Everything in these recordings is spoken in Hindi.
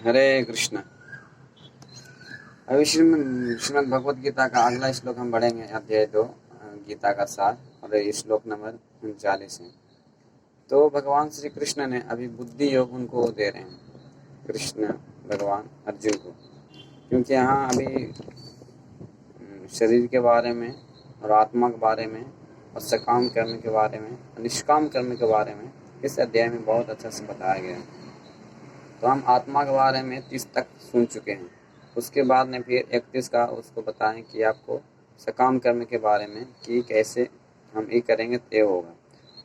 हरे कृष्ण। अभी श्रीमद् भगवद गीता का अगला श्लोक हम पढ़ेंगे, अध्याय 2, गीता का सार, और ये श्लोक नंबर 39 है। तो भगवान श्री कृष्ण ने अभी बुद्धि योग उनको दे रहे हैं, कृष्ण भगवान अर्जुन को, क्योंकि यहाँ अभी शरीर के बारे में और आत्मा के बारे में और सकाम कर्म के बारे में और निष्काम कर्म के बारे में इस अध्याय में बहुत अच्छा से बताया गया है। तो हम आत्मा के बारे में 30 तक सुन चुके हैं। उसके बाद में फिर 31 का उसको बताएं कि आपको सकाम कर्म के बारे में कि कैसे हम ये करेंगे तो ये होगा।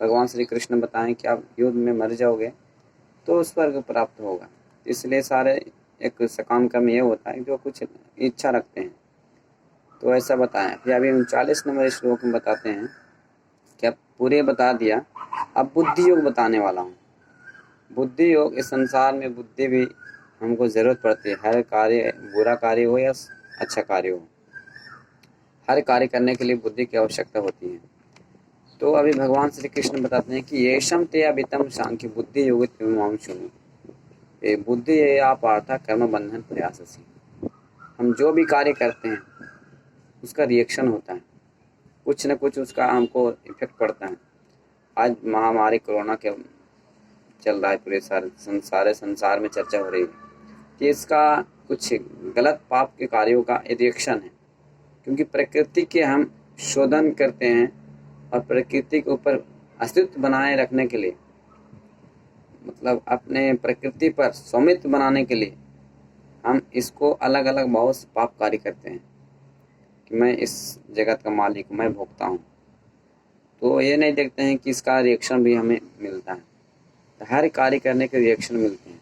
भगवान श्री कृष्ण बताएं कि आप युद्ध में मर जाओगे तो स्वर्ग प्राप्त होगा। इसलिए सारे एक सकाम कर्म ये होता है जो कुछ इच्छा रखते हैं, तो ऐसा बताएं। फिर अभी 39 नंबर श्लोक में बताते हैं कि अब पूरे बता दिया, अब बुद्धि योग बताने वाला हूँ। बुद्धि योग, इस संसार में बुद्धि भी हमको ज़रूरत पड़ती है। हर कार्य, बुरा कार्य हो या अच्छा कार्य हो, हर कार्य करने के लिए बुद्धि की आवश्यकता होती है। तो अभी भगवान श्री कृष्ण बताते हैं कि येषम ते अभितम सांख्य बुद्धि योग शुनु, ये बुद्धि ये आप पार्था कर्म बंधन प्रयाससी। हम जो भी कार्य करते हैं उसका रिएक्शन होता है, कुछ न कुछ उसका हमको इफेक्ट पड़ता है। आज महामारी कोरोना के चल रहा है, पूरे सारे संसार में चर्चा हो रही है कि इसका कुछ गलत पाप के कार्यों का रिएक्शन है, क्योंकि प्रकृति के हम शोधन करते हैं और प्रकृति के ऊपर अस्तित्व बनाए रखने के लिए, मतलब अपने प्रकृति पर स्वामित्व बनाने के लिए हम इसको अलग अलग बहुत से पाप कार्य करते हैं कि मैं इस जगत का मालिक, मैं भोगता हूँ। तो ये नहीं देखते हैं कि इसका रिएक्शन भी हमें मिलता है। तो हर कार्य करने के रिएक्शन मिलते हैं,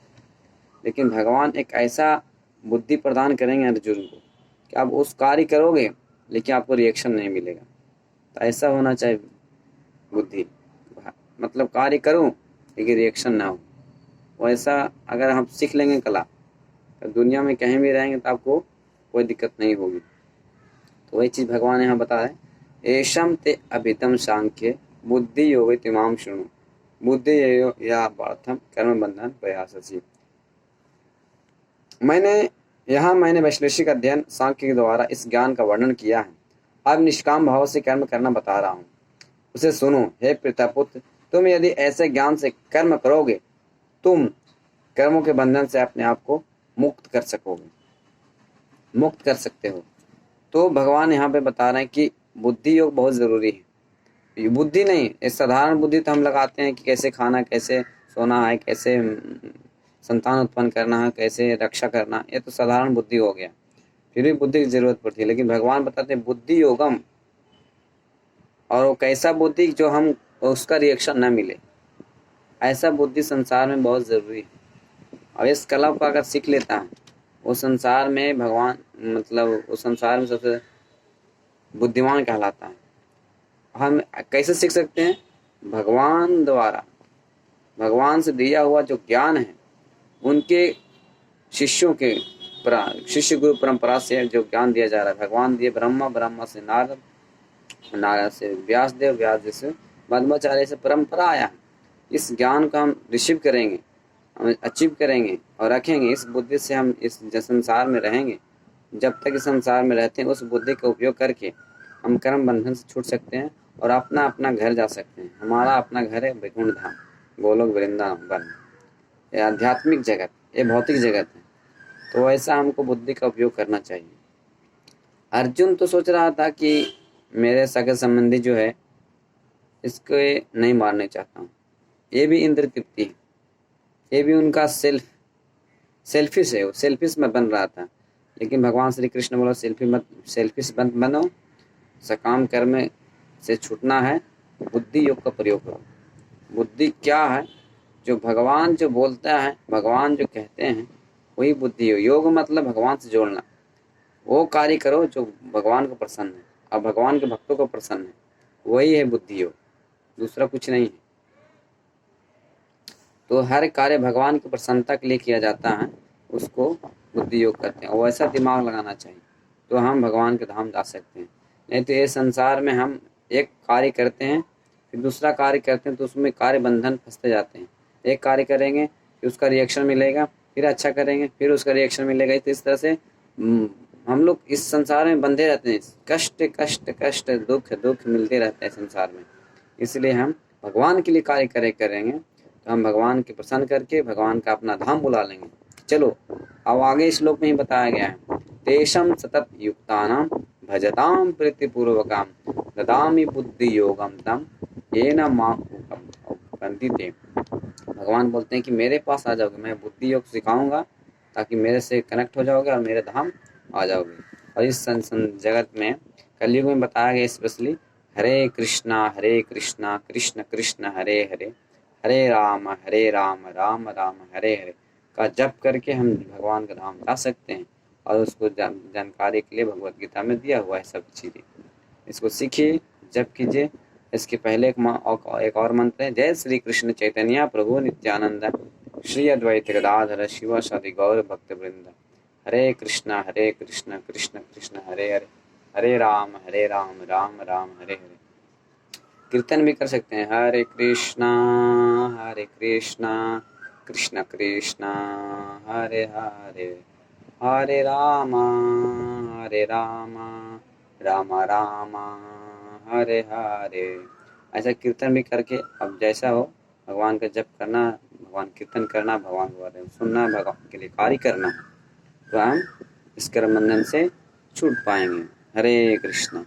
लेकिन भगवान एक ऐसा बुद्धि प्रदान करेंगे अर्जुन को कि आप उस कार्य करोगे लेकिन आपको रिएक्शन नहीं मिलेगा। तो ऐसा होना चाहिए बुद्धि, मतलब कार्य करूं लेकिन रिएक्शन ना हो। वैसा अगर हम सीख लेंगे कला, तो दुनिया में कहीं भी रहेंगे तो आपको कोई दिक्कत नहीं होगी। तो वही चीज़ भगवान यहाँ बता रहे, एषम ते अभितम सांख्य बुद्धि योग तिमाम शुणु बुद्धि या पार्थम कर्म बंधन प्रयाससी। मैंने वैश्लेषिक अध्ययन सांख्य के द्वारा इस ज्ञान का वर्णन किया है। अब निष्काम भाव से कर्म करना बता रहा हूँ, उसे सुनो। हे पितापुत्र, तुम यदि ऐसे ज्ञान से कर्म करोगे, तुम कर्मों के बंधन से अपने आप को मुक्त कर सकते हो। तो भगवान यहाँ पे बता रहे हैं कि बुद्धि योग बहुत ज़रूरी है। बुद्धि नहीं, इस साधारण बुद्धि तो हम लगाते हैं कि कैसे खाना, कैसे सोना है, कैसे संतान उत्पन्न करना है, कैसे रक्षा करना, ये तो साधारण बुद्धि हो गया। फिर भी बुद्धि की जरूरत पड़ती है, लेकिन भगवान बताते हैं बुद्धि योगम, और वो कैसा बुद्धि जो हम उसका रिएक्शन न मिले, ऐसा बुद्धि संसार में बहुत ज़रूरी है। और इस कला को अगर सीख लेता है वो संसार में भगवान, मतलब उस संसार में सबसे बुद्धिमान कहलाता है। हम कैसे सीख सकते हैं? भगवान द्वारा, भगवान से दिया हुआ जो ज्ञान है, उनके शिष्यों के शिष्य गुरु परंपरा से जो ज्ञान दिया जा रहा है। भगवान दिए ब्रह्मा से नारद, नारद से व्यासदेव, व्यासदेव से मध्वाचार्य से परंपरा आया है। इस ज्ञान को हम रिसीव करेंगे, हम अचीव करेंगे और रखेंगे। इस बुद्धि से हम इस संसार में रहेंगे। जब तक इस संसार में रहते हैं, उस बुद्धि का उपयोग करके हम कर्म बंधन से छूट सकते हैं और अपना अपना घर जा सकते हैं। हमारा अपना घर है वैकुंठ धाम, गोलोक वृंदावन, ये आध्यात्मिक जगत, ये भौतिक जगत है। तो ऐसा हमको बुद्धि का उपयोग करना चाहिए। अर्जुन तो सोच रहा था कि मेरे सगे संबंधी जो है इसको नहीं मारने चाहता हूँ, ये भी इंद्र तृप्ति है, ये भी उनका सेल्फिश है, वो सेल्फिश में बन रहा था। लेकिन भगवान श्री कृष्ण बोला सेल्फिश मत बनो, सकाम कर्म से छूटना है, बुद्धि योग का प्रयोग करो। बुद्धि क्या है? जो भगवान जो बोलता है, भगवान जो कहते हैं, वही बुद्धि योग। योग मतलब भगवान से जोड़ना। वो कार्य करो जो भगवान को प्रसन्न है और भगवान के भक्तों को प्रसन्न है, वही है बुद्धि योग, दूसरा कुछ नहीं है। तो हर कार्य भगवान की प्रसन्नता के लिए किया जाता है, उसको बुद्धि योग कहते हैं। वैसा दिमाग लगाना चाहिए तो हम भगवान के धाम जा सकते हैं। नहीं तो ये संसार में हम एक कार्य करते हैं, फिर दूसरा कार्य करते हैं, तो उसमें कार्य बंधन फंसते जाते हैं। एक कार्य करेंगे फिर उसका रिएक्शन मिलेगा, फिर अच्छा करेंगे, फिर उसका रिएक्शन मिलेगा। तो इस तरह से हम लोग इस संसार में बंधे रहते हैं, कष्ट कष्ट कष्ट दुख दुख मिलते रहते हैं संसार में। इसलिए हम भगवान के लिए कार्य करेंगे तो हम भगवान के प्रसन्न करके भगवान का अपना धाम बुला लेंगे। चलो अब आगे श्लोक में ही बताया गया है, तेषम सतत युक्तानां भजताम प्रीतिपूर्वकम ददामि बुद्धि योगम तम येन मां उपकंदिते। भगवान बोलते हैं कि मेरे पास आ जाओगे, मैं बुद्धि योग सिखाऊंगा ताकि मेरे से कनेक्ट हो जाओगे और मेरे धाम आ जाओगे। और इस जगत में कलयुग में बताया गया स्पेशली हरे कृष्णा कृष्ण कृष्ण हरे हरे, हरे राम राम राम हरे हरे का जप करके हम भगवान का धाम जा सकते हैं। और उसको जानकारी के लिए भगवत गीता में दिया हुआ है सब चीज़ें। इसको सीखिए, जप कीजिए। इसके पहले एक और मंत्र है, जय श्री कृष्ण चैतन्य प्रभु नित्यानंद श्री अद्वैत गदाधर शिव सदि गौर भक्त वृंद, हरे कृष्णा कृष्ण कृष्ण हरे हरे, हरे राम राम राम हरे हरे। कीर्तन भी कर सकते हैं, हरे कृष्णा कृष्ण कृष्ण हरे हरे, हरे राम राम राम हरे हरे। ऐसा कीर्तन भी करके अब जैसा हो भगवान का जप करना, भगवान कीर्तन करना, भगवान के बारे में सुनना, भगवान के लिए कार्य करना, तो हम इस कर्म बंधन से छूट पाएंगे। हरे कृष्णा।